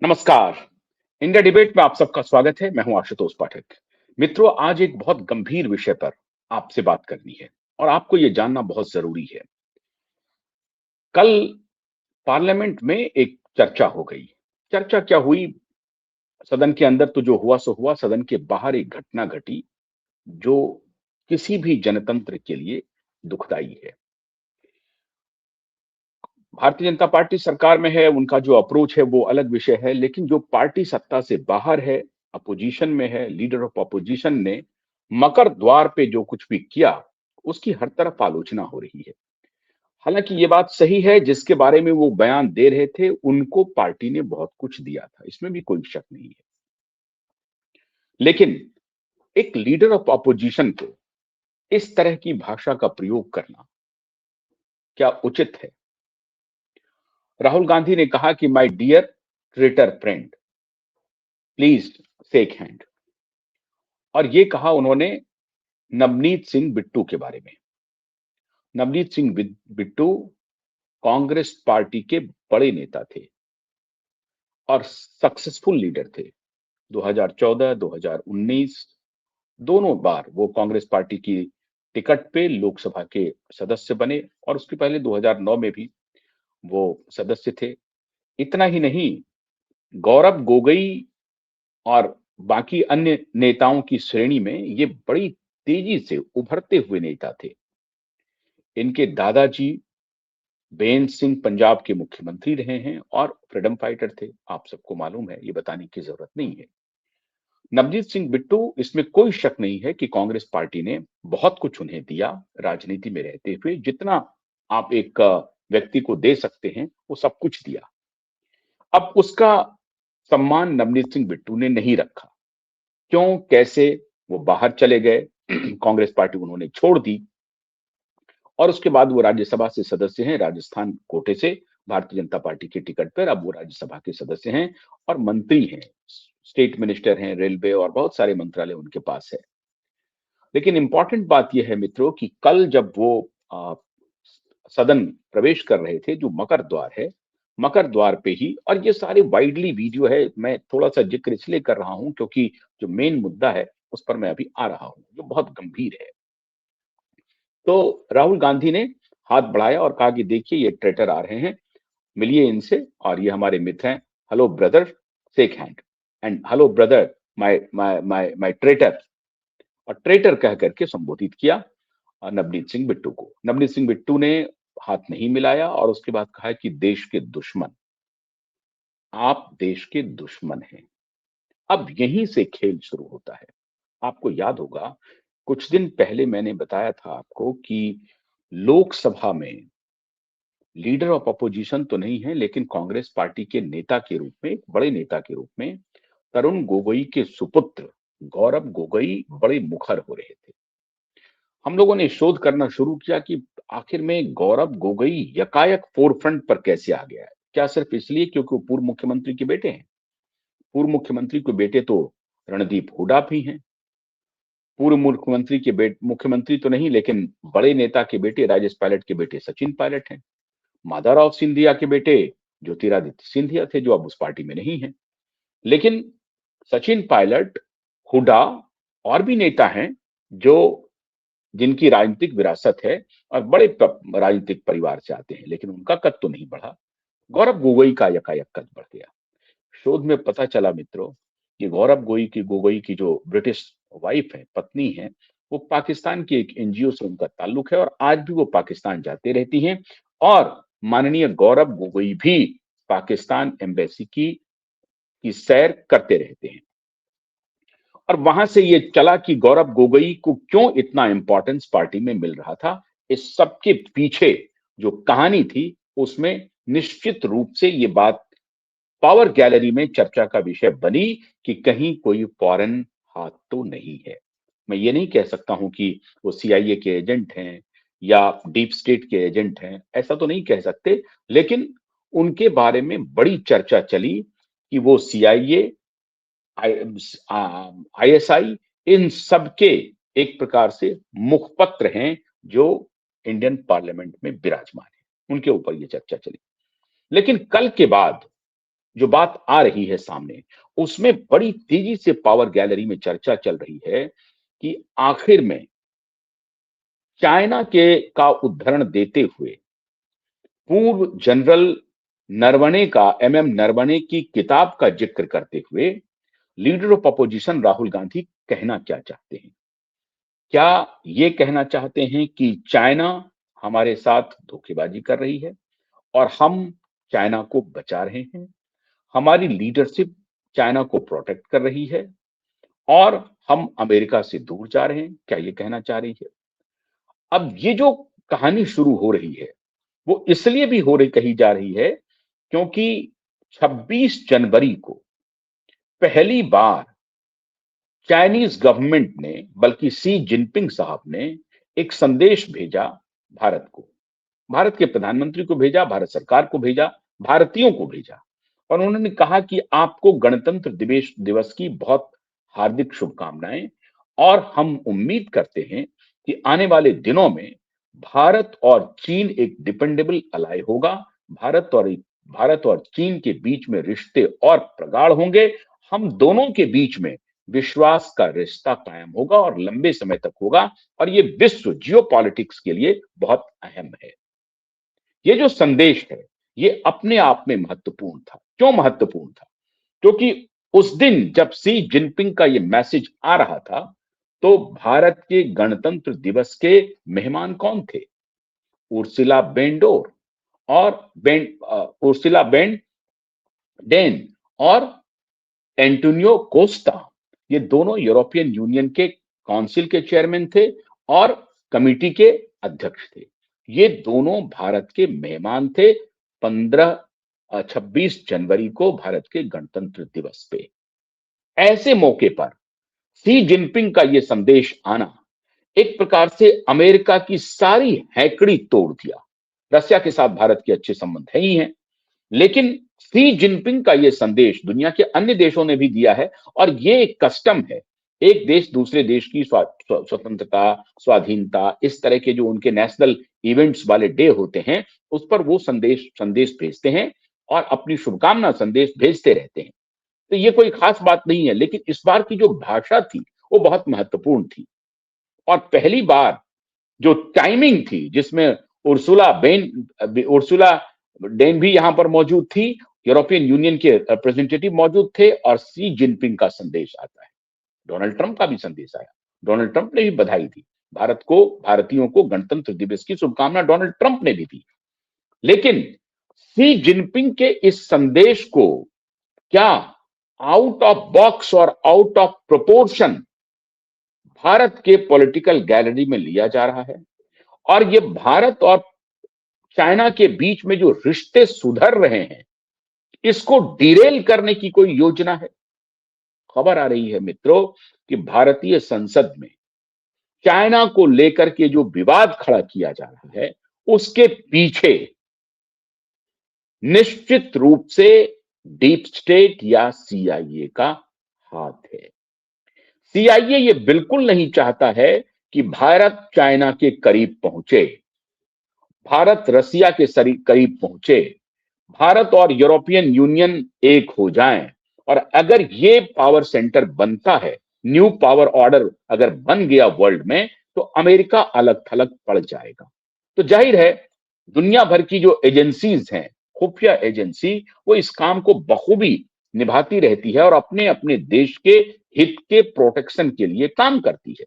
नमस्कार। India debate में आप सबका स्वागत है। मैं हूं आशुतोष पाठक। मित्रों, आज एक बहुत गंभीर विषय पर आपसे बात करनी है और आपको यह जानना बहुत जरूरी है। कल पार्लियामेंट में एक चर्चा हो गई। चर्चा क्या हुई? सदन के अंदर तो जो हुआ सो हुआ, सदन के बाहर एक घटना घटी जो किसी भी जनतंत्र के लिए दुखदाई है। भारतीय जनता पार्टी सरकार में है, उनका जो अप्रोच है वो अलग विषय है, लेकिन जो पार्टी सत्ता से बाहर है, अपोजिशन में है, लीडर ऑफ अपोजिशन ने मकर द्वार पे जो कुछ भी किया, उसकी हर तरफ आलोचना हो रही है। हालांकि ये बात सही है, जिसके बारे में वो बयान दे रहे थे, उनको पार्टी ने बहुत कुछ दिया था, इसमें भी कोई शक नहीं है। लेकिन एक लीडर ऑफ अपोजिशन को इस तरह की भाषा का प्रयोग करना क्या उचित है? राहुल गांधी ने कहा कि my dear traitor friend, please shake hand. और ये कहा उन्होंने नवनीत सिंह बिट्टू के बारे में। नवनीत सिंह बिट्टू कांग्रेस पार्टी के बड़े नेता थे और सक्सेसफुल लीडर थे। 2014, 2019 दोनों बार वो कांग्रेस पार्टी की टिकट पे लोकसभा के सदस्य बने और उसके पहले 2009 में भी वो सदस्य थे। इतना ही नहीं, गौरव गोगोई और बाकी अन्य नेताओं की श्रेणी में ये बड़ी तेजी से उभरते हुए नेता थे। इनके दादाजी बेन सिंह पंजाब के मुख्यमंत्री रहे हैं और फ्रीडम फाइटर थे। आप सबको मालूम है, ये बताने की जरूरत नहीं है। नवजीत सिंह बिट्टू, इसमें कोई शक नहीं है कि कांग्रेस पार्टी ने बहुत कुछ उन्हें दिया राजनीति में रहते हुए। जितना आप एक व्यक्ति को दे सकते हैं, वो सब कुछ दिया। अब उसका सम्मान नवनीत सिंह बिट्टू ने नहीं रखा। क्यों, कैसे? वो बाहर चले गए, कांग्रेस पार्टी उन्होंने छोड़ दी और उसके बाद वो राज्यसभा से सदस्य हैं, राजस्थान कोटे से भारतीय जनता पार्टी के टिकट पर। अब वो राज्यसभा के सदस्य हैं और मंत्री हैं, स्टेट मिनिस्टर हैं, रेलवे और बहुत सारे मंत्रालय उनके पास है। लेकिन इंपॉर्टेंट बात यह है मित्रों कि कल जब वो सदन प्रवेश कर रहे थे, जो मकर द्वार है, मकर द्वार पे ही, और ये सारे वाइडली वीडियो है, मैं थोड़ा सा जिक्र इसलिए कर रहा हूं क्योंकि जो मेन मुद्दा है उस पर मैं अभी आ रहा हूं, जो बहुत गंभीर है। तो राहुल गांधी ने हाथ बढ़ाया और कहा कि देखिए ये ट्रेटर आ रहे हैं, मिलिए इनसे, और ये हमारे मित्र हैं। Hello brother, shake hand, and hello brother, my my my my traitor. और ट्रेटर कह करके संबोधित किया नवनीत सिंह बिट्टू को। नवनीत सिंह बिट्टू ने हाथ नहीं मिलाया और उसके बाद कहा कि देश के दुश्मन, आप देश के दुश्मन हैं। अब यहीं से खेल शुरू होता है। आपको याद होगा, कुछ दिन पहले मैंने बताया था आपको कि लोकसभा में लीडर ऑफ अपोजिशन तो नहीं है, लेकिन कांग्रेस पार्टी के नेता के रूप में, एक बड़े नेता के रूप में, तरुण गोगोई के सुपुत्र गौरव गोगोई बड़े मुखर हो रहे थे। हम लोगों ने शोध करना शुरू किया कि आखिर में गौरव गोगोई यकायक फोरफ्रंट पर कैसे आ गया है। क्या सिर्फ इसलिए क्योंकि वो पूर्व मुख्यमंत्री के बेटे हैं? पूर्व मुख्यमंत्री के बेटे तो रणदीप हुड्डा भी हैं। पूर्व मुख्यमंत्री के बेटे, मुख्यमंत्री तो नहीं लेकिन बड़े नेता के बेटे, राजेश पायलट के बेटे सचिन पायलट हैं। माधवराव सिंधिया के बेटे ज्योतिरादित्य सिंधिया थे, जो अब उस पार्टी में नहीं है। लेकिन सचिन पायलट, हुड्डा और भी नेता हैं जो, जिनकी राजनीतिक विरासत है और बड़े राजनीतिक परिवार से आते हैं, लेकिन उनका कद तो नहीं बढ़ा। गौरव गोगोई का यकायक कद बढ़ गया। शोध में पता चला मित्रों कि गौरव गोगोई की जो ब्रिटिश वाइफ है, पत्नी है, वो पाकिस्तान की एक एनजीओ से उनका ताल्लुक है और आज भी वो पाकिस्तान जाते रहती हैं और माननीय गौरव गोगोई भी पाकिस्तान एम्बेसी की सैर करते रहते हैं। और वहां से ये चला कि गौरव गोगोई को क्यों इतना इंपॉर्टेंस पार्टी में मिल रहा था। इस सबके पीछे जो कहानी थी, उसमें निश्चित रूप से ये बात पावर गैलरी में चर्चा का विषय बनी कि कहीं कोई फॉरेन हाथ तो नहीं है। मैं ये नहीं कह सकता हूं कि वो सीआईए के एजेंट हैं या डीप स्टेट के एजेंट हैं, ऐसा तो नहीं कह सकते, लेकिन उनके बारे में बड़ी चर्चा चली कि वो सीआईए, आईएसआई, इन सबके एक प्रकार से मुखपत्र हैं जो इंडियन पार्लियामेंट में विराजमान है। उनके ऊपर ये चर्चा चली। लेकिन कल के बाद जो बात आ रही है सामने, उसमें बड़ी तेजी से पावर गैलरी में चर्चा चल रही है कि आखिर में चाइना के का उद्धरण देते हुए पूर्व जनरल नरवणे का नरवणे की किताब का जिक्र करते हुए leader of opposition Rahul Gandhi कहना क्या चाहते हैं? क्या ये कहना चाहते हैं कि चाइना हमारे साथ धोखेबाजी कर रही है और हम चाइना को बचा रहे हैं? हमारी लीडरशिप चाइना को प्रोटेक्ट कर रही है और हम अमेरिका से दूर जा रहे हैं? क्या ये कहना चाह रही है? अब ये जो कहानी शुरू हो रही है, वो इसलिए भी हो रही कही जा रही है क्योंकि 26 जनवरी को पहली बार चाइनीज गवर्नमेंट ने, बल्कि शी जिनपिंग साहब ने एक संदेश भेजा भारत को, भारत के प्रधानमंत्री को भेजा, भारत सरकार को भेजा, भारतीयों को भेजा और उन्होंने कहा कि आपको गणतंत्र दिवस दिवस की बहुत हार्दिक शुभकामनाएं और हम उम्मीद करते हैं कि आने वाले दिनों में भारत और चीन एक डिपेंडेबल अलाय होगा। भारत और चीन के बीच में रिश्ते और प्रगाढ़ होंगे। हम दोनों के बीच में विश्वास का रिश्ता कायम होगा और लंबे समय तक होगा और ये विश्व जियोपॉलिटिक्स के लिए बहुत अहम है। ये जो संदेश है, ये अपने आप में महत्वपूर्ण था। क्यों महत्वपूर्ण था? क्योंकि उस दिन जब शी जिनपिंग का ये मैसेज आ रहा था, तो भारत के गणतंत्र दिवस के मेहमान कौन थे? उर्सुला बेंडोर और उर्सुला डेन और एंटोनियो कोस्टा, ये दोनों यूरोपियन यूनियन के काउंसिल के चेयरमैन थे और कमिटी के अध्यक्ष थे। ये दोनों भारत के मेहमान थे 26 जनवरी को भारत के गणतंत्र दिवस पे। ऐसे मौके पर शी जिनपिंग का ये संदेश आना एक प्रकार से अमेरिका की सारी हैकड़ी तोड़ दिया। रशिया के साथ भारत के अच्छे संबंध है ही हैं, लेकिन शी जिनपिंग का यह संदेश दुनिया के अन्य देशों ने भी दिया है और ये एक कस्टम है। एक देश दूसरे देश की स्वतंत्रता, स्वाधीनता, इस तरह के जो उनके नेशनल इवेंट्स वाले डे होते हैं, उस पर वो संदेश संदेश भेजते हैं और अपनी शुभकामना संदेश भेजते रहते हैं। तो ये कोई खास बात नहीं है, लेकिन इस बार की जो भाषा थी वो बहुत महत्वपूर्ण थी और पहली बार जो टाइमिंग थी जिसमें उर्सुला डेन भी यहां पर मौजूद थी, यूरोपियन यूनियन के रिप्रेजेंटेटिव मौजूद थे और शी जिनपिंग का संदेश आता है। डोनाल्ड ट्रंप का भी संदेश आया, डोनाल्ड ट्रंप ने भी बधाई दी भारत को, भारतीयों को गणतंत्र दिवस की शुभकामना डोनाल्ड ट्रंप ने भी दी। लेकिन शी जिनपिंग के इस संदेश को क्या आउट ऑफ बॉक्स और आउट ऑफ प्रोपोर्शन भारत के पॉलिटिकल गैलरी में लिया जा रहा है और ये भारत और चाइना के बीच में जो रिश्ते सुधर रहे हैं, इसको डिरेल करने की कोई योजना है? खबर आ रही है मित्रों कि भारतीय संसद में चाइना को लेकर के जो विवाद खड़ा किया जा रहा है, उसके पीछे निश्चित रूप से डीप स्टेट या सीआईए का हाथ है। सीआईए ये बिल्कुल नहीं चाहता है कि भारत चाइना के करीब पहुंचे, भारत रसिया के करीब पहुंचे, भारत और यूरोपियन यूनियन एक हो जाएं और अगर ये पावर सेंटर बनता है, न्यू पावर ऑर्डर अगर बन गया वर्ल्ड में, तो अमेरिका अलग थलग पड़ जाएगा। तो जाहिर है दुनिया भर की जो एजेंसीज हैं, खुफिया एजेंसी, वो इस काम को बखूबी निभाती रहती है और अपने अपने देश के हित के प्रोटेक्शन के लिए काम करती है।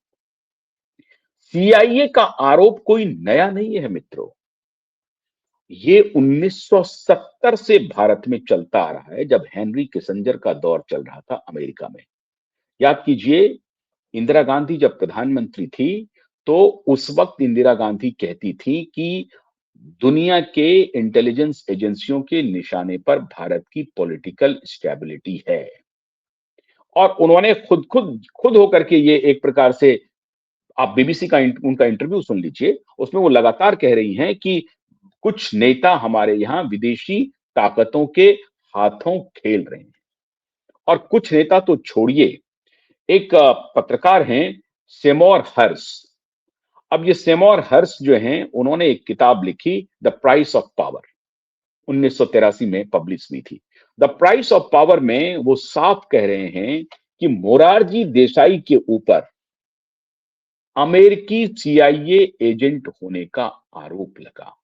सीआईए का आरोप कोई नया नहीं है मित्रों, ये 1970 से भारत में चलता आ रहा है, जब हेनरी किसिंजर का दौर चल रहा था अमेरिका में। याद कीजिए, इंदिरा गांधी जब प्रधानमंत्री थी, तो उस वक्त इंदिरा गांधी कहती थी कि दुनिया के इंटेलिजेंस एजेंसियों के निशाने पर भारत की पॉलिटिकल स्टेबिलिटी है और उन्होंने खुद होकर के ये एक प्रकार से, आप बीबीसी का उनका इंटरव्यू सुन लीजिए, उसमें वो लगातार कह रही हैं कि कुछ नेता हमारे यहां विदेशी ताकतों के हाथों खेल रहे हैं और कुछ नेता तो छोड़िए, एक पत्रकार हैं सेमोर हर्स। अब ये सेमोर हर्स जो हैं, उन्होंने एक किताब लिखी द प्राइस ऑफ पावर, 1983 में पब्लिश हुई थी। द प्राइस ऑफ पावर में वो साफ कह रहे हैं कि मोरारजी देसाई के ऊपर अमेरिकी CIA एजेंट होने का आरोप लगा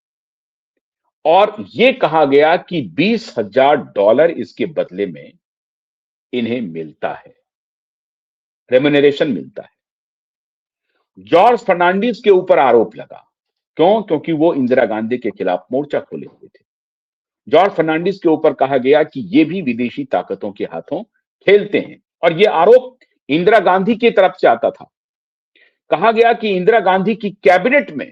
और ये कहा गया कि $20,000 इसके बदले में इन्हें मिलता है, रेम्यूनरेशन मिलता है। जॉर्ज फर्नांडिस के ऊपर आरोप लगा। क्यों? क्योंकि वो इंदिरा गांधी के खिलाफ मोर्चा खोले हुए थे। जॉर्ज फर्नांडिस के ऊपर कहा गया कि ये भी विदेशी ताकतों के हाथों खेलते हैं और ये आरोप इंदिरा गांधी की तरफ से आता था। कहा गया कि इंदिरा गांधी की कैबिनेट में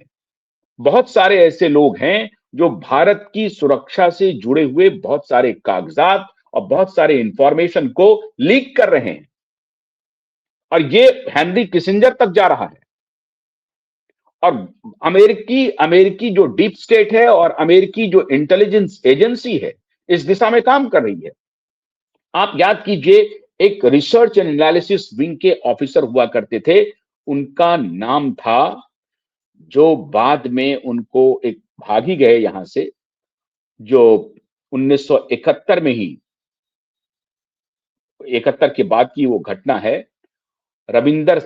बहुत सारे ऐसे लोग हैं जो भारत की सुरक्षा से जुड़े हुए बहुत सारे कागजात और बहुत सारे इंफॉर्मेशन को लीक कर रहे हैं और ये हेनरी किसिंजर तक जा रहा है। और अमेरिकी जो डीप स्टेट है और अमेरिकी जो इंटेलिजेंस एजेंसी है इस दिशा में काम कर रही है। आप याद कीजिए, एक रिसर्च एंड एनालिसिस विंग के ऑफिसर हुआ करते थे, उनका नाम था, जो बाद में उनको एक भाग ही गए यहां से, जो 1971 में ही, 71 के बाद की वो घटना है, रविंदर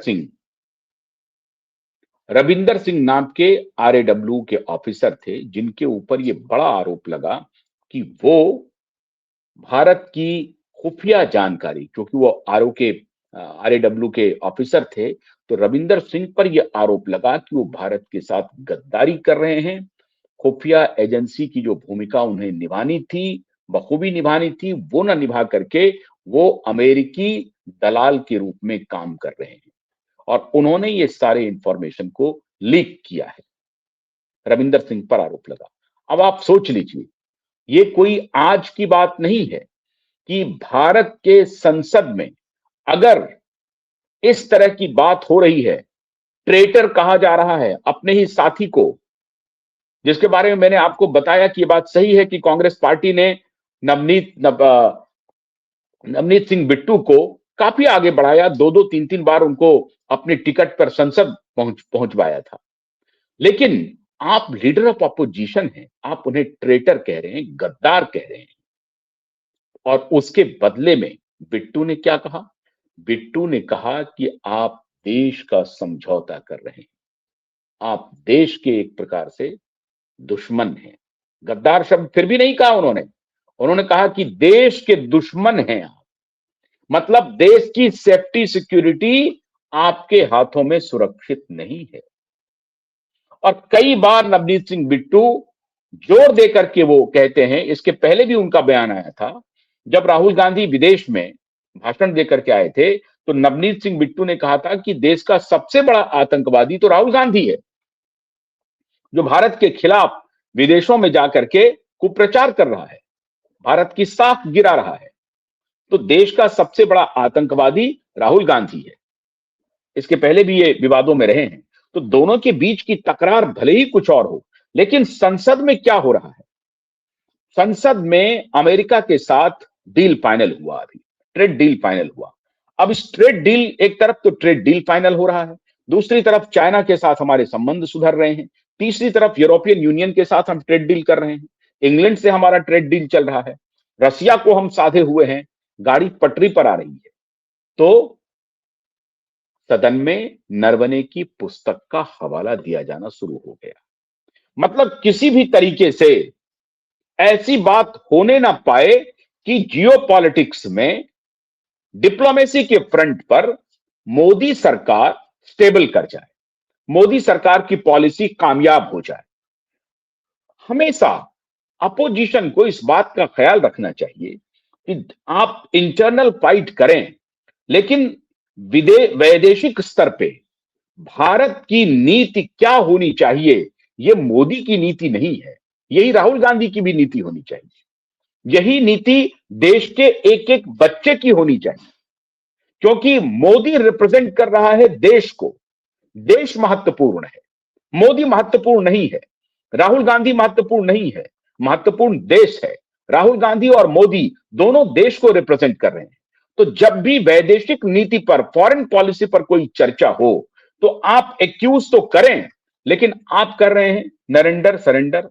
सिंह नाम के RAW के ऑफिसर थे, जिनके ऊपर ये बड़ा आरोप लगा कि वो भारत की खुफिया जानकारी, क्योंकि वो RAW के ऑफिसर थे, तो रविंदर सिंह पर यह आरोप लगा कि वो भारत के साथ गद्दारी कर रहे हैं। खुफिया एजेंसी की जो भूमिका उन्हें निभानी थी, बखूबी निभानी थी, वो ना निभा करके वो अमेरिकी दलाल के रूप में काम कर रहे हैं और उन्होंने ये सारे इंफॉर्मेशन को लीक किया है। रविंदर सिंह पर आरोप लगा। अब आप सोच लीजिए, ये कोई आज की बात नहीं है कि भारत के संसद में अगर इस तरह की बात हो रही है, ट्रेटर कहा जा रहा है अपने ही साथी को, जिसके बारे में मैंने आपको बताया कि ये बात सही है कि कांग्रेस पार्टी ने नवनीत सिंह बिट्टू को काफी आगे बढ़ाया, 2-3 बार उनको अपने टिकट पर संसद पहुंचवाया था। लेकिन आप लीडर ऑफ अपोजिशन हैं, आप उन्हें ट्रेटर कह रहे हैं, गद्दार कह रहे हैं। और उसके बदले में बिट्टू ने क्या कहा? बिट्टू ने कहा कि आप देश का समझौता कर रहे हैं, आप देश के एक प्रकार से दुश्मन हैं। गद्दार शब्द फिर भी नहीं कहा उन्होंने कहा कि देश के दुश्मन हैं आप, मतलब देश की सेफ्टी सिक्योरिटी आपके हाथों में सुरक्षित नहीं है। और कई बार नवनीत सिंह बिट्टू जोर देकर के वो कहते हैं, इसके पहले भी उनका बयान आया था, जब राहुल गांधी विदेश में भाषण देकर के आए थे, तो नवनीत सिंह बिट्टू ने कहा था कि देश का सबसे बड़ा आतंकवादी तो राहुल गांधी है, जो भारत के खिलाफ विदेशों में जाकर के कुप्रचार कर रहा है, भारत की साख गिरा रहा है। तो देश का सबसे बड़ा आतंकवादी राहुल गांधी है। इसके पहले भी ये विवादों में रहे हैं। तो दोनों के बीच की तकरार भले ही कुछ और हो, लेकिन संसद में क्या हो रहा है? संसद में अमेरिका के साथ डील फाइनल हुआ, अभी ट्रेड डील फाइनल हुआ। अब इस ट्रेड डील, एक तरफ तो ट्रेड डील फाइनल हो रहा है, दूसरी तरफ चाइना के साथ हमारे संबंध सुधर रहे हैं, तीसरी तरफ यूरोपियन यूनियन के साथ हम ट्रेड डील कर रहे हैं, इंग्लैंड से हमारा ट्रेड डील चल रहा है, रसिया को हम साधे हुए हैं, गाड़ी पटरी पर आ रही है। तो सदन में नरवणे की पुस्तक का हवाला दिया जाना शुरू हो गया। मतलब किसी भी तरीके से ऐसी बात होने ना पाए कि जियोपॉलिटिक्स में, डिप्लोमेसी के फ्रंट पर मोदी सरकार स्टेबल कर जाए, मोदी सरकार की पॉलिसी कामयाब हो जाए। हमेशा अपोजिशन को इस बात का ख्याल रखना चाहिए कि आप इंटरनल फाइट करें, लेकिन वैदेशिक स्तर पे भारत की नीति क्या होनी चाहिए, यह मोदी की नीति नहीं है, यही राहुल गांधी की भी नीति होनी चाहिए। यही नीति देश के एक एक बच्चे की होनी चाहिए, क्योंकि मोदी रिप्रेजेंट कर रहा है देश को। देश महत्वपूर्ण है, मोदी महत्वपूर्ण नहीं है, राहुल गांधी महत्वपूर्ण नहीं है, महत्वपूर्ण देश है। राहुल गांधी और मोदी दोनों देश को रिप्रेजेंट कर रहे हैं। तो जब भी वैदेशिक नीति पर, फॉरेन पॉलिसी पर कोई चर्चा हो, तो आप एक्यूज तो करें, लेकिन आप कर रहे हैं Narendra surrender,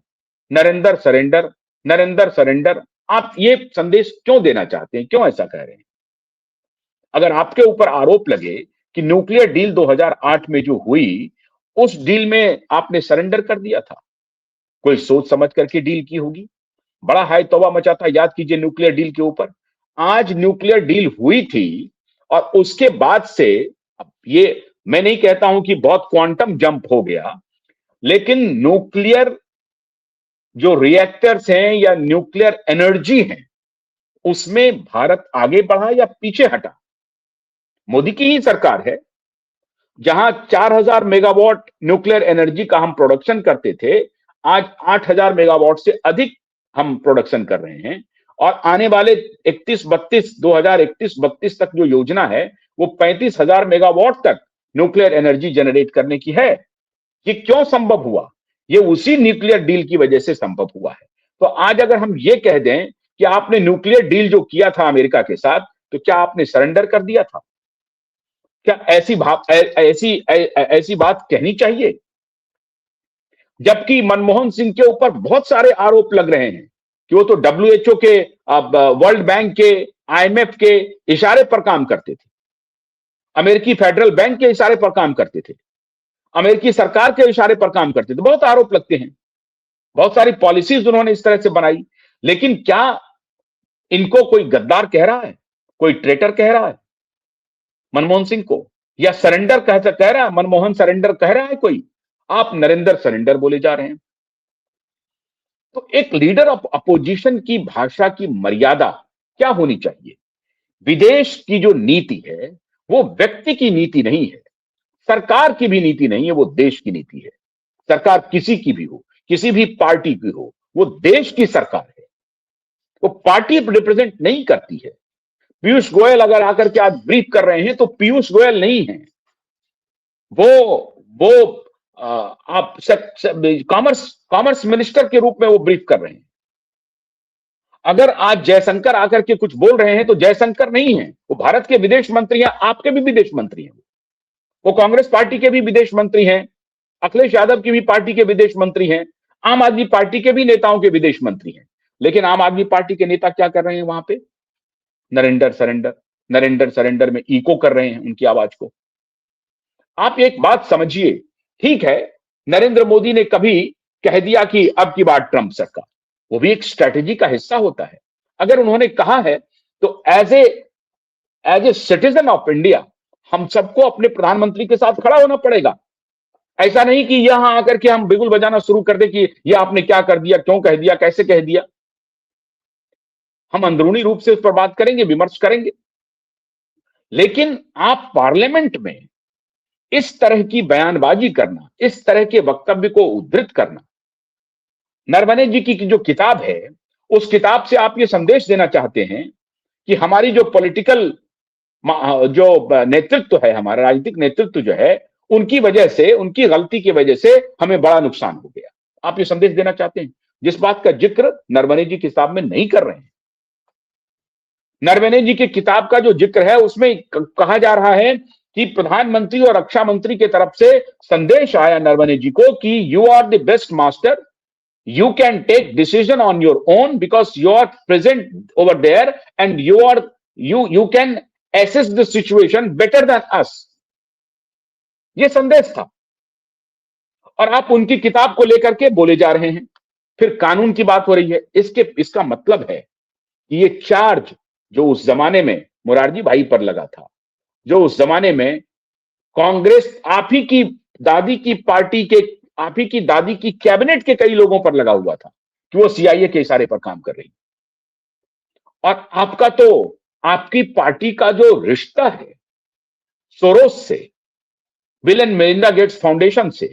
Narendra surrender, Narendra surrender. आप ये संदेश क्यों देना चाहते हैं, क्यों ऐसा कह रहे हैं? अगर आपके ऊपर आरोप लगे कि न्यूक्लियर डील 2008 में जो हुई, उस डील में आपने सरेंडर कर दिया था, कोई सोच समझ करके डील की होगी, बड़ा हाय तौबा मचा था, याद कीजिए न्यूक्लियर डील के ऊपर। आज न्यूक्लियर डील हुई थी और उसके बाद से, अब ये मैं नहीं कहता हूं कि बहुत क्वांटम जंप हो गया, लेकिन न्यूक्लियर जो रिएक्टर्स हैं या न्यूक्लियर एनर्जी है, उसमें भारत आगे बढ़ा या पीछे हटा? मोदी की ही सरकार है, जहां 4000 मेगावाट न्यूक्लियर एनर्जी का हम प्रोडक्शन करते थे, आज 8000 मेगावाट से अधिक हम प्रोडक्शन कर रहे हैं। और आने वाले 2031-32 तक जो योजना है, वो 35,000 मेगावाट तक न्यूक्लियर एनर्जी जनरेट करने की है। ये क्यों संभव हुआ? ये उसी न्यूक्लियर डील की वजह से संभव हुआ है। तो आज अगर हम ये कह दें कि आपने न्यूक्लियर डील जो किया था अमेरिका के साथ, तो क्या आपने सरेंडर कर दिया था? क्या ऐसी बात कहनी चाहिए? जबकि मनमोहन सिंह के ऊपर बहुत सारे आरोप लग रहे हैं कि वो तो डब्ल्यूएचओ के, वर्ल्ड बैंक के, आईएमएफ के इशारे पर काम करते थे, अमेरिकी फेडरल बैंक के इशारे पर काम करते थे, अमेरिकी सरकार के इशारे पर काम करते थे। बहुत आरोप लगते हैं, बहुत सारी पॉलिसीज उन्होंने इस तरह से बनाई। लेकिन क्या इनको कोई गद्दार कह रहा है, कोई ट्रेटर कह रहा है मनमोहन सिंह को, या सरेंडर कह रहा है, मनमोहन सरेंडर कह रहा है कोई? आप नरेंद्र सरेंडर बोले जा रहे हैं। तो एक लीडर ऑफ अपोजिशन की भाषा की मर्यादा क्या होनी चाहिए? विदेश की जो नीति है, वो व्यक्ति की नीति नहीं है, सरकार की भी नीति नहीं है, वो देश की नीति है। सरकार किसी की भी हो, किसी भी पार्टी की हो, वो देश की सरकार है, वो पार्टी रिप्रेजेंट नहीं करती है। पीयूष गोयल अगर आकर के आज ब्रीफ कर रहे हैं, तो पीयूष गोयल नहीं है वो आप कॉमर्स मिनिस्टर के रूप में वो ब्रीफ कर रहे हैं। अगर आज जयशंकर आकर के कुछ बोल रहे हैं, तो जयशंकर नहीं है, वो भारत के विदेश मंत्री हैं, आपके भी विदेश मंत्री हैं, वो कांग्रेस पार्टी के भी विदेश मंत्री हैं, अखिलेश यादव की भी पार्टी के विदेश मंत्री हैं, आम आदमी पार्टी के भी नेताओं के विदेश मंत्री हैं। लेकिन आम आदमी पार्टी के नेता क्या कर रहे हैं वहां पे? नरेंद्र सरेंडर, नरेंद्र सरेंडर में इको कर रहे हैं उनकी आवाज को। आप एक बात समझिए, ठीक है, नरेंद्र मोदी ने कभी कह दिया कि अब की बार ट्रंप सरकार, वो भी एक स्ट्रेटेजी का हिस्सा होता है। अगर उन्होंने कहा है, तो as a citizen of India हम सबको अपने प्रधानमंत्री के साथ खड़ा होना पड़ेगा। ऐसा नहीं कि यहां आकर के हम बिगुल बजाना शुरू कर दे कि ये आपने क्या कर दिया, क्यों कह दिया, कैसे कह दिया। हम अंदरूनी रूप से उस पर बात करेंगे, विमर्श करेंगे। लेकिन आप पार्लियामेंट में इस तरह की बयानबाजी करना, इस तरह के वक्तव्य को उद्धृत करना, नरवणे जी की जो किताब है, उस किताब से आप ये संदेश देना चाहते हैं कि हमारी जो पॉलिटिकल जो नेतृत्व है, हमारा राजनीतिक नेतृत्व जो है, उनकी वजह से, उनकी गलती की वजह से हमें बड़ा नुकसान हो गया। आप ये संदेश देना चाहते हैं, जिस बात का जिक्र नरवणे जी की किताब में नहीं कर रहे हैं। नरवणे जी की किताब का जो जिक्र है, उसमें कहा जा रहा है कि प्रधानमंत्री और रक्षा मंत्री की तरफ से संदेश आया नरवणे जी को कि you are the best master, you can take decision on your own because you are present over there and you can assess the situation better than us। ये संदेश था, और आप उनकी किताब को लेकर के बोले जा रहे हैं। फिर कानून की बात हो रही है। इसका मतलब है कि ये चार्ज जो उस जमाने में मोरारजी भाई पर लगा था, जो उस जमाने में कांग्रेस, आप ही की दादी की पार्टी के, आप ही की दादी की कैबिनेट के कई लोगों पर लगा हुआ था कि वो सीआईए के इशारे पर काम कर रही। और आपका तो, आपकी पार्टी का जो रिश्ता है सोरोस से, bill and Melinda Gates foundation से,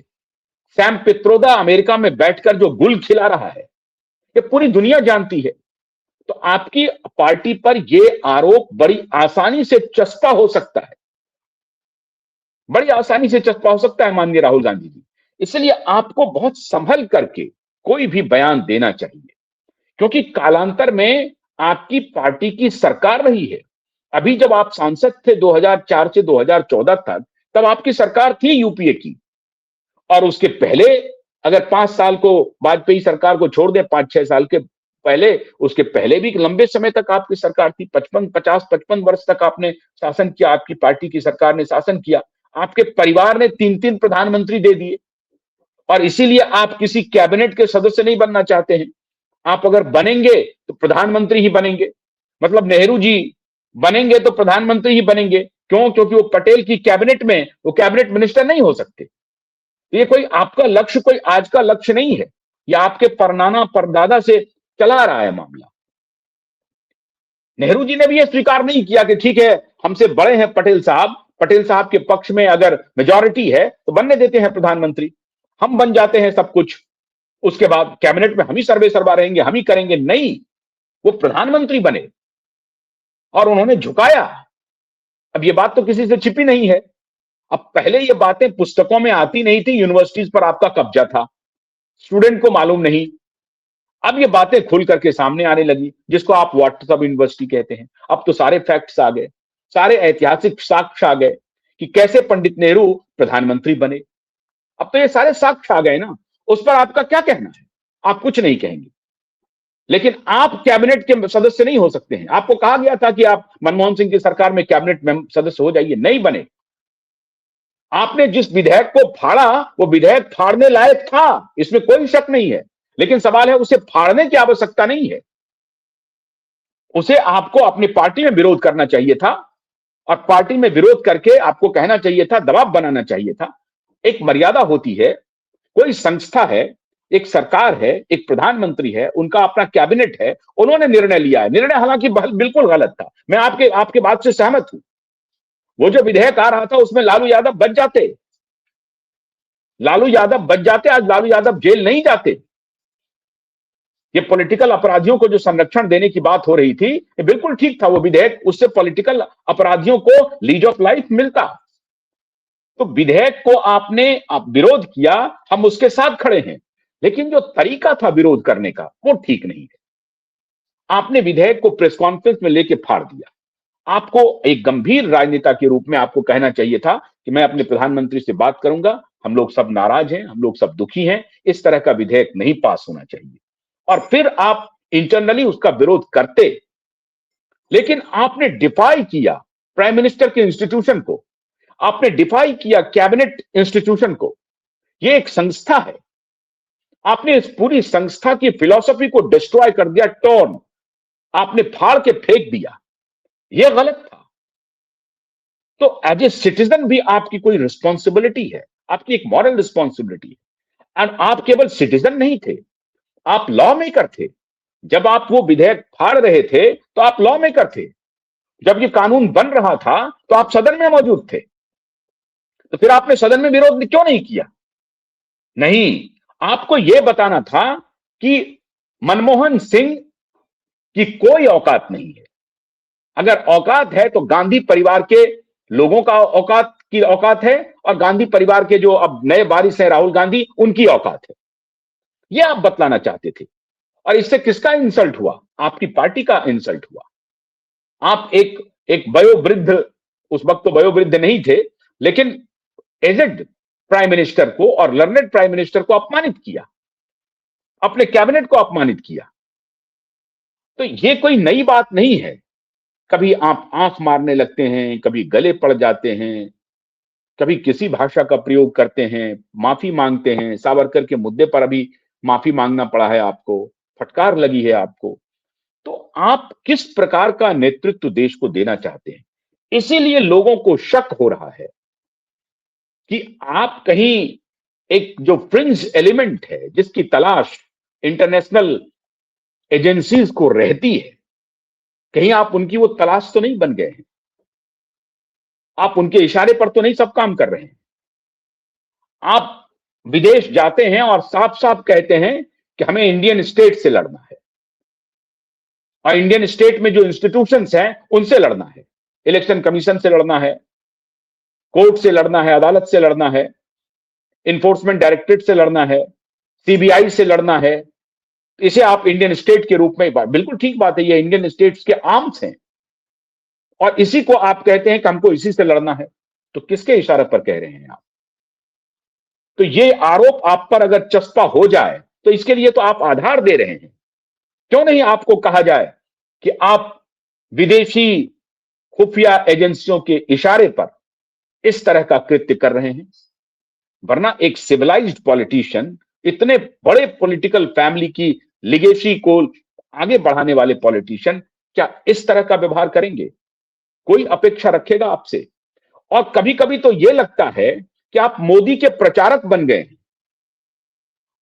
सैम पित्रोदा अमेरिका में बैठकर जो गुल खिला रहा है, ये पूरी दुनिया जानती है। तो आपकी पार्टी पर यह आरोप बड़ी आसानी से चस्पा हो सकता है, बड़ी आसानी से चस्पा हो सकता है माननीय राहुल गांधी जी। इसलिए आपको बहुत संभल करके कोई भी बयान देना चाहिए, क्योंकि कालांतर में आपकी पार्टी की सरकार रही है। अभी जब आप सांसद थे 2004 से 2014 तक, तब आपकी सरकार थी यूपीए की। और उसके पहले अगर 5 साल को वाजपेयी सरकार को छोड़ दे, 5-6 साल के पहले, उसके पहले भी लंबे समय तक आपकी सरकार थी, 55 वर्ष तक आपने शासन किया, आपकी पार्टी की सरकार ने शासन किया। आपके परिवार ने 3-3 प्रधानमंत्री दे दिए और इसीलिए आप किसी कैबिनेट के सदस्य नहीं बनना चाहते हैं। आप अगर बनेंगे तो प्रधानमंत्री ही बनेंगे, मतलब नेहरू जी बनेंगे तो प्रधानमंत्री ही बनेंगे। क्यों? क्योंकि वो पटेल की कैबिनेट में वो कैबिनेट मिनिस्टर नहीं हो सकते। ये कोई आपका लक्ष्य कोई आज का लक्ष्य नहीं है, ये आपके परनाना परदादा से चला रहा है मामला। नेहरू जी ने भी ये स्वीकार नहीं किया कि ठीक है, हमसे बड़े हैं पटेल साहब, पटेल साहब के पक्ष में अगर मेजॉरिटी है तो बनने देते हैं प्रधानमंत्री, हम बन जाते हैं सब कुछ, उसके बाद कैबिनेट में हम ही सर्वे सर्वा रहेंगे, हम ही करेंगे। नहीं, वो प्रधानमंत्री बने और उन्होंने झुकाया। अब ये बात तो किसी से छिपी नहीं है। अब पहले ये बातें पुस्तकों में आती नहीं थी, यूनिवर्सिटीज पर आपका कब्जा था, स्टूडेंट को मालूम नहीं। अब ये बातें खुल करके सामने आने लगी, जिसको आप व्हाट्सएप यूनिवर्सिटी कहते हैं। अब तो सारे फैक्ट्स आ गए, सारे ऐतिहासिक साक्ष्य आ गए कि कैसे पंडित नेहरू प्रधानमंत्री बने। अब तो ये सारे साक्ष्य आ गए ना, उस पर आपका क्या कहना है? आप कुछ नहीं कहेंगे। लेकिन आप कैबिनेट के सदस्य नहीं हो सकते हैं। आपको कहा गया था कि आप मनमोहन सिंह की सरकार में कैबिनेट सदस्य हो जाइए, नहीं बने। आपने जिस विधेयक को फाड़ा वो विधेयक फाड़ने लायक था, इसमें कोई शक नहीं है, लेकिन सवाल है उसे फाड़ने की आवश्यकता नहीं है। उसे आपको अपनी पार्टी में विरोध करना चाहिए था और पार्टी में विरोध करके आपको कहना चाहिए था, दबाव बनाना चाहिए था। एक मर्यादा होती है, कोई संस्था है, एक सरकार है, एक प्रधानमंत्री है, उनका अपना कैबिनेट है, उन्होंने निर्णय लिया है। निर्णय हालांकि बिल्कुल गलत था, मैं आपके बात से सहमत हूं। वो जो विधेयक आ रहा था उसमें लालू यादव बच जाते, लालू यादव बच जाते, आज लालू यादव जेल नहीं जाते। ये पॉलिटिकल अपराधियों को जो संरक्षण देने की बात हो रही थी, ये बिल्कुल ठीक था वो विधेयक, उससे पॉलिटिकल अपराधियों को लीज ऑफ लाइफ मिलता। तो विधेयक को आपने विरोध किया, हम उसके साथ खड़े हैं, लेकिन जो तरीका था विरोध करने का वो ठीक नहीं है। आपने विधेयक को प्रेस कॉन्फ्रेंस में लेके फाड़ दिया। आपको एक गंभीर राजनेता के रूप में आपको कहना चाहिए था कि मैं अपने प्रधानमंत्री से बात करूंगा, हम लोग सब नाराज हैं, हम लोग सब दुखी हैं, इस तरह का विधेयक नहीं पास होना चाहिए, और फिर आप इंटरनली उसका विरोध करते। लेकिन आपने डिफाई किया प्राइम मिनिस्टर के इंस्टीट्यूशन को, आपने डिफाई किया कैबिनेट इंस्टीट्यूशन को। यह एक संस्था है, आपने इस पूरी संस्था की फिलॉसफी को डिस्ट्रॉय कर दिया, टॉर्न आपने फाड़ के फेंक दिया। यह गलत था। तो एज ए सिटीजन भी आपकी कोई रिस्पॉन्सिबिलिटी है, आपकी एक मॉरल रिस्पॉन्सिबिलिटी है। एंड आप केवल सिटीजन नहीं थे, आप लॉ मेकर थे। जब आप वो विधेयक फाड़ रहे थे तो आप लॉ मेकर थे। जब ये कानून बन रहा था तो आप सदन में मौजूद थे। तो फिर आपने सदन में विरोध क्यों नहीं किया? नहीं, आपको यह बताना था कि मनमोहन सिंह की कोई औकात नहीं है। अगर औकात है तो गांधी परिवार के लोगों का औकात है, और गांधी परिवार के जो अब नए वारिस हैं राहुल गांधी, उनकी औकात है। यह आप बतलाना चाहते थे। और इससे किसका इंसल्ट हुआ? आपकी पार्टी का इंसल्ट हुआ। आप एक वयोवृद्ध, उस वक्त तो वयोवृद्ध नहीं थे, लेकिन एजेड प्राइम मिनिस्टर को और लर्नेड प्राइम मिनिस्टर को अपमानित किया, अपने कैबिनेट को अपमानित किया। तो यह कोई नई बात नहीं है। कभी आप आंख मारने लगते हैं, कभी गले पड़ जाते हैं, कभी किसी भाषा का प्रयोग करते हैं, माफी मांगते हैं। सावरकर के मुद्दे पर अभी माफी मांगना पड़ा है आपको, फटकार लगी है आपको। तो आप किस प्रकार का नेतृत्व देश को देना चाहते हैं? इसीलिए लोगों को शक हो रहा है कि आप कहीं एक जो फ्रिंज एलिमेंट है, जिसकी तलाश इंटरनेशनल एजेंसीज को रहती है, कहीं आप उनकी वो तलाश तो नहीं बन गए हैं? आप उनके इशारे पर तो नहीं सब काम कर रहे हैं? आप विदेश जाते हैं और साफ साफ कहते हैं कि हमें इंडियन स्टेट से लड़ना है, और इंडियन स्टेट में जो इंस्टीट्यूशंस हैं उनसे लड़ना है। इलेक्शन कमीशन से लड़ना है, कोर्ट से लड़ना है, अदालत से लड़ना है, इन्फोर्समेंट डायरेक्टरेट से लड़ना है, सीबीआई से लड़ना है। इसे आप इंडियन स्टेट के रूप में, बिल्कुल ठीक बात है, ये इंडियन स्टेट्स के आर्म्स हैं, और इसी को आप कहते हैं कि हमको इसी से लड़ना है। तो किसके इशारे पर कह रहे हैं आप? तो ये आरोप आप पर अगर चस्पा हो जाए तो इसके लिए तो आप आधार दे रहे हैं। क्यों नहीं आपको कहा जाए कि आप विदेशी खुफिया एजेंसियों के इशारे पर इस तरह का कृत्य कर रहे हैं? वरना एक सिविलाइज्ड पॉलिटिशियन, इतने बड़े पॉलिटिकल फैमिली की लिगेसी को आगे बढ़ाने वाले पॉलिटिशियन क्या इस तरह का व्यवहार करेंगे? कोई अपेक्षा रखेगा आपसे? और कभी कभी तो यह लगता है कि आप मोदी के प्रचारक बन गए।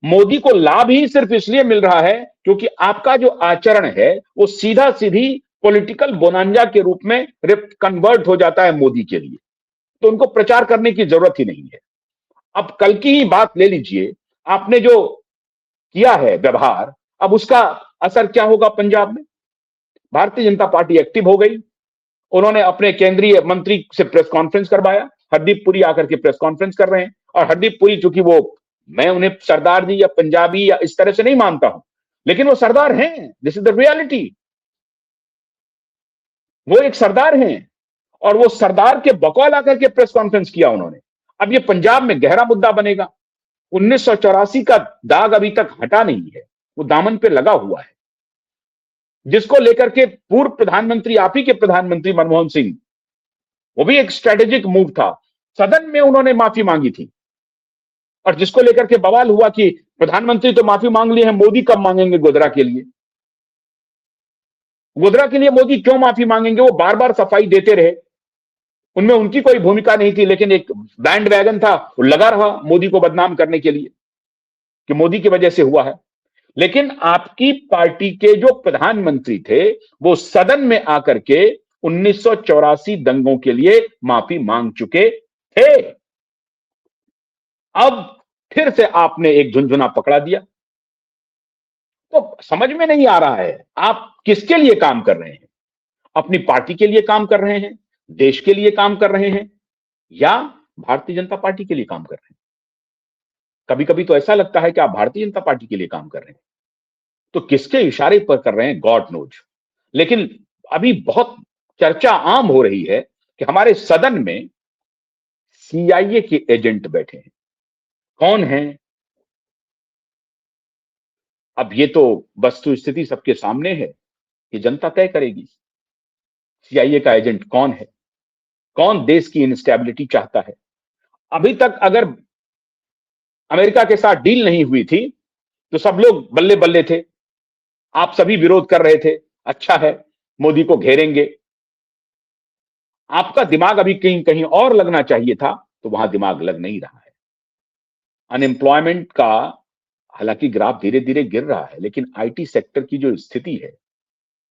मोदी को लाभ ही सिर्फ इसलिए मिल रहा है क्योंकि आपका जो आचरण है वो सीधा सीधी पॉलिटिकल बोनांजा के रूप में कन्वर्ट हो जाता है मोदी के लिए। तो उनको प्रचार करने की जरूरत ही नहीं है। अब कल की ही बात ले लीजिए, आपने जो किया है व्यवहार, अब उसका असर क्या होगा पंजाब में? भारतीय जनता पार्टी एक्टिव हो गई। उन्होंने अपने केंद्रीय मंत्री से प्रेस कॉन्फ्रेंस करवाया। हरदीप पुरी आकर के प्रेस कॉन्फ्रेंस कर रहे हैं। और हरदीप पुरी, चूंकि वो, मैं उन्हें सरदार जी या पंजाबी या इस तरह से नहीं मानता हूं, लेकिन वो सरदार हैं। This is the reality. वो एक सरदार हैं और वो सरदार के बकौल आकर के प्रेस कॉन्फ्रेंस किया उन्होंने। अब ये पंजाब में गहरा मुद्दा बनेगा। 1984 का दाग अभी तक हटा नहीं है, वो दामन पे लगा हुआ है, जिसको लेकर के पूर्व प्रधानमंत्री, आप ही के प्रधानमंत्री मनमोहन सिंह, वो भी एक स्ट्रेटेजिक मूव था। सदन में उन्होंने माफी मांगी थी और जिसको लेकर के बवाल हुआ कि प्रधानमंत्री तो माफी मांग लिए हैं, मोदी कब मांगेंगे गोधरा के लिए? गोधरा के लिए मोदी क्यों माफी मांगेंगे? वो बार बार सफाई देते रहे, उनमें उनकी कोई भूमिका नहीं थी, लेकिन एक बैंड वैगन था, वो लगा रहा मोदी को बदनाम करने के लिए कि मोदी की वजह से हुआ है। लेकिन आपकी पार्टी के जो प्रधानमंत्री थे वो सदन में आकर के 1984 दंगों के लिए माफी मांग चुके थे। अब फिर से आपने एक झुनझुना पकड़ा दिया। तो समझ में नहीं आ रहा है आप किसके लिए काम कर रहे हैं? अपनी पार्टी के लिए काम कर रहे हैं, देश के लिए काम कर रहे हैं, या भारतीय जनता पार्टी के लिए काम कर रहे हैं? कभी कभी तो ऐसा लगता है कि आप भारतीय जनता पार्टी के लिए काम कर रहे हैं। तो किसके इशारे पर कर रहे हैं, गॉड नोज। लेकिन अभी बहुत चर्चा आम हो रही है कि हमारे सदन में सीआईए के एजेंट बैठे हैं। कौन है? अब ये तो वस्तु स्थिति सबके सामने है, ये जनता तय करेगी। सीआईए का एजेंट कौन है? कौन देश की इंस्टेबिलिटी चाहता है? अभी तक अगर अमेरिका के साथ डील नहीं हुई थी तो सब लोग बल्ले बल्ले थे, आप सभी विरोध कर रहे थे, अच्छा है मोदी को घेरेंगे। आपका दिमाग अभी कहीं कहीं और लगना चाहिए था, तो वहां दिमाग लग नहीं रहा है। अनएम्प्लॉयमेंट का हालांकि ग्राफ धीरे धीरे गिर रहा है, लेकिन आईटी सेक्टर की जो स्थिति है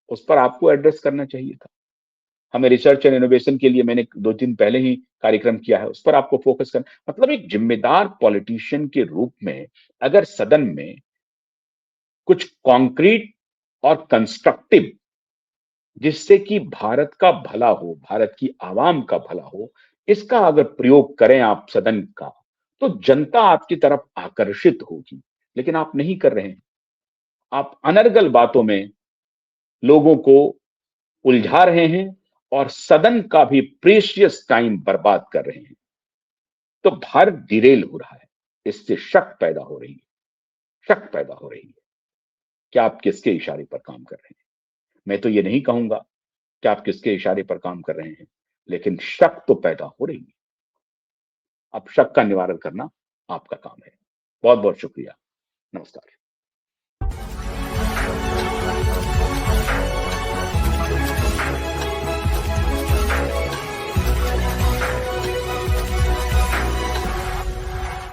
उस पर आपको एड्रेस करना चाहिए था। हमें रिसर्च एंड इनोवेशन के लिए मैंने 2 दिन पहले ही कार्यक्रम किया है, उस पर आपको फोकस करना। मतलब एक जिम्मेदार पॉलिटिशियन के रूप में अगर सदन में कुछ कॉन्क्रीट और कंस्ट्रक्टिव, जिससे कि भारत का भला हो, भारत की आवाम का भला हो, इसका अगर प्रयोग करें आप सदन का, तो जनता आपकी तरफ आकर्षित होगी। लेकिन आप नहीं कर रहे हैं। आप अनर्गल बातों में लोगों को उलझा रहे हैं और सदन का भी प्रीशियस टाइम बर्बाद कर रहे हैं। तो भारत डिरेल हो रहा है। इससे शक पैदा हो रही है, शक पैदा हो रही है कि आप किसके इशारे पर काम कर रहे हैं। मैं तो ये नहीं कहूंगा कि आप किसके इशारे पर काम कर रहे हैं, लेकिन शक तो पैदा हो रही है। अब शक का निवारण करना आपका काम है। बहुत बहुत शुक्रिया। नमस्कार।